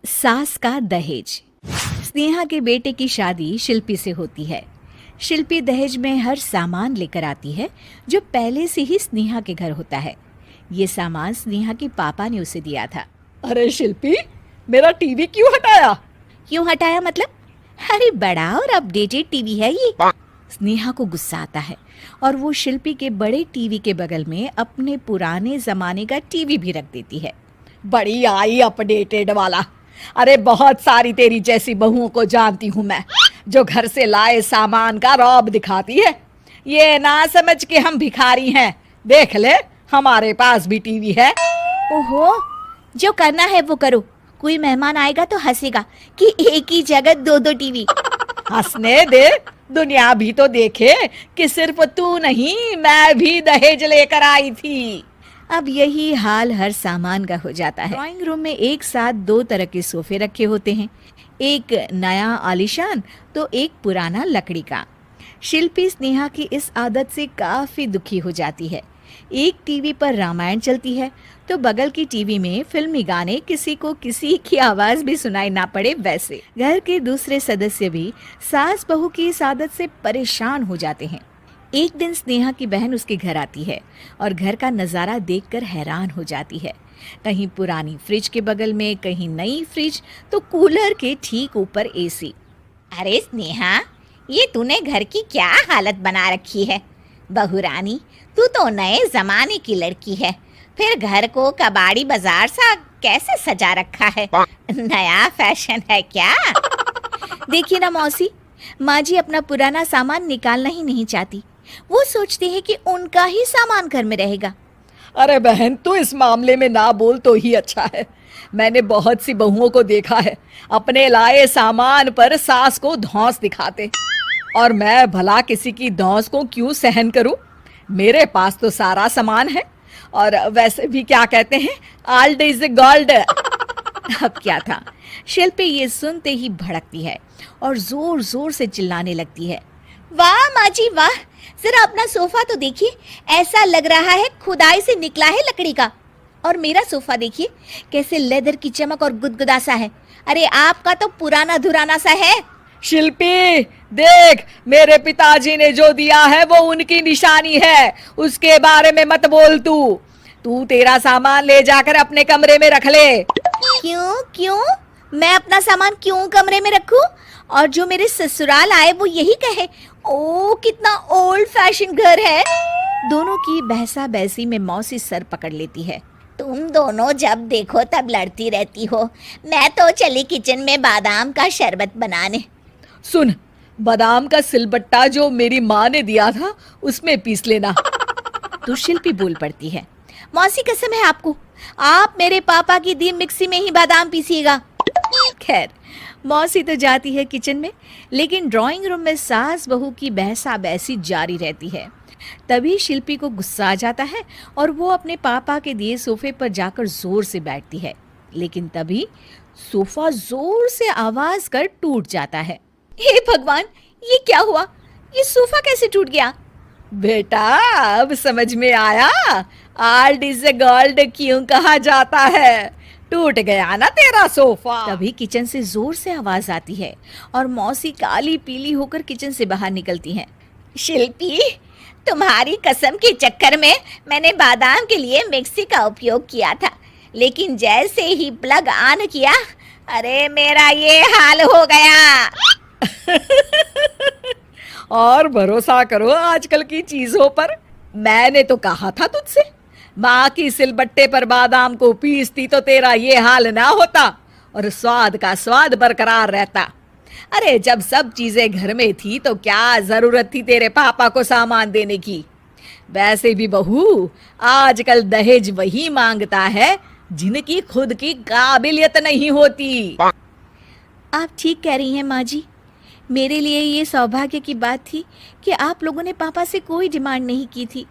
सास का दहेज। स्नेहा के बेटे की शादी शिल्पी से होती है। शिल्पी दहेज में हर सामान लेकर आती है जो पहले से ही स्नेहा के घर होता है। ये सामान स्नेहा के पापा ने उसे दिया था। अरे शिल्पी, मेरा टीवी क्यों हटाया? क्यों हटाया मतलब? अरे बड़ा और अपडेटेड टीवी है ये। स्नेहा को गुस्सा आता है और वो शिल्पी के बड़े टीवी के बगल में अपने पुराने जमाने का टीवी भी रख देती है। बड़ी आई अपडेटेड वाला। अरे बहुत सारी तेरी जैसी बहुओं को जानती हूँ मैं, जो घर से लाए सामान का रौब दिखाती है। ये ना समझ के हम भिखारी हैं। देख ले, हमारे पास भी टीवी है। ओहो, जो करना है वो करो। कोई मेहमान आएगा तो हंसेगा कि एक ही जगह दो दो टीवी। हंसने दे, दुनिया भी तो देखे कि सिर्फ तू नहीं, मैं भी दहेज लेकर आई थी। अब यही हाल हर सामान का हो जाता है। ड्राइंग रूम में एक साथ दो तरह के सोफे रखे होते हैं, एक नया आलीशान तो एक पुराना लकड़ी का। शिल्पी स्नेहा की इस आदत से काफी दुखी हो जाती है। एक टीवी पर रामायण चलती है तो बगल की टीवी में फिल्मी गाने, किसी को किसी की आवाज भी सुनाई ना पड़े वैसे। घर के दूसरे सदस्य भी सास बहू की इस आदत से परेशान हो जाते हैं। एक दिन स्नेहा की बहन उसके घर आती है और घर का नज़ारा देखकर हैरान हो जाती है। कहीं पुरानी फ्रिज के बगल में, कहीं नई फ्रिज, तो कूलर के ठीक ऊपर एसी। अरे स्नेहा, ये तूने घर की क्या हालत बना रखी है? बहू रानी, तू तो नए जमाने की लड़की है, फिर घर को कबाड़ी बाजार सा कैसे सजा रखा है? नया फैशन है क्या? देखिए ना मौसी, माँ जी अपना पुराना सामान निकालना ही नहीं चाहती। वो सोचती है कि उनका ही सामान घर में रहेगा। अरे बहन, तू इस मामले में ना बोल तो ही अच्छा है। मैंने बहुत सी बहुओं को देखा है अपने लाए सामान पर सास को धौंस दिखाते, और मैं भला किसी की धौंस को क्यों सहन करूं? मेरे पास तो सारा सामान है, और वैसे भी क्या कहते हैं, ओल्ड इज गोल्ड। अब क्या था, शिल्पी ये सुनते ही भड़कती है और जोर जोर से चिल्लाने लगती है। वाह माँ जी वाह, जरा अपना सोफा तो देखिए, ऐसा लग रहा है खुदाई से निकला है लकड़ी का। और मेरा सोफा देखिए कैसे लेदर की चमक और गुदगुदा सा है। अरे आपका तो पुराना धुराना सा है। शिल्पी देख, मेरे पिताजी ने जो दिया है वो उनकी निशानी है, उसके बारे में मत बोल। तू तेरा सामान ले जाकर अपने कमरे में रख ले। क्यों? मैं अपना सामान क्यों कमरे में रखूं? और जो मेरे ससुराल आए वो यही कहे, ओ कितना ओल्ड फैशन घर है। दोनों की बहसा बहसी में मौसी सर पकड़ लेती है। तुम दोनों जब देखो तब लड़ती रहती हो। मैं तो चली किचन में बादाम का शरबत बनाने। सुन, बादाम का सिलबट्टा जो मेरी माँ ने दिया था उसमें पीस लेना। तो शिल्पी बोल पड़ती है, मौसी कसम है आपको, आप मेरे पापा की दी मिक्सी में ही बादाम पीसिएगा। खैर, मौसी तो जाती है किचन में, लेकिन ड्राइंग रूम में सास बहू की बहसा बहसी जारी रहती है। तभी शिल्पी को गुस्सा आ जाता है और वो अपने पापा के दिए सोफे पर जाकर जोर से बैठती है, लेकिन तभी सोफा जोर से आवाज कर टूट जाता है। हे भगवान, ये क्या हुआ? ये सोफा कैसे टूट गया? बेटा, अब समझ में आया ओल्ड इज गोल्ड क्यों कहा जाता है। टूट गया ना तेरा सोफा। तभी किचन से जोर से आवाज आती है और मौसी काली पीली होकर किचन से बाहर निकलती हैं। शिल्पी, तुम्हारी कसम के चक्कर में मैंने बादाम के लिए मिक्सी का उपयोग किया था, लेकिन जैसे ही प्लग ऑन किया, अरे मेरा ये हाल हो गया। और भरोसा करो आजकल की चीजों पर। मैंने तो कहा था तुझसे, माँ की सिलबट्टे पर बादाम को पीसती तो तेरा ये हाल ना होता और स्वाद का स्वाद बरकरार रहता। अरे जब सब चीजें घर में थी तो क्या जरूरत थी तेरे पापा को सामान देने की? वैसे भी बहू, आजकल दहेज वही मांगता है जिनकी खुद की काबिलियत नहीं होती। आप ठीक कह रही हैं माँ जी। मेरे लिए ये सौभाग्य की बात थी कि आप लोगों ने पापा से कोई डिमांड नहीं की थी,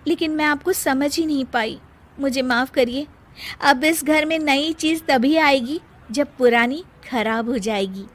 लेकिन मैं आपको समझ ही नहीं पाई। मुझे माफ़ करिए। अब इस घर में नई चीज़ तभी आएगी जब पुरानी खराब हो जाएगी।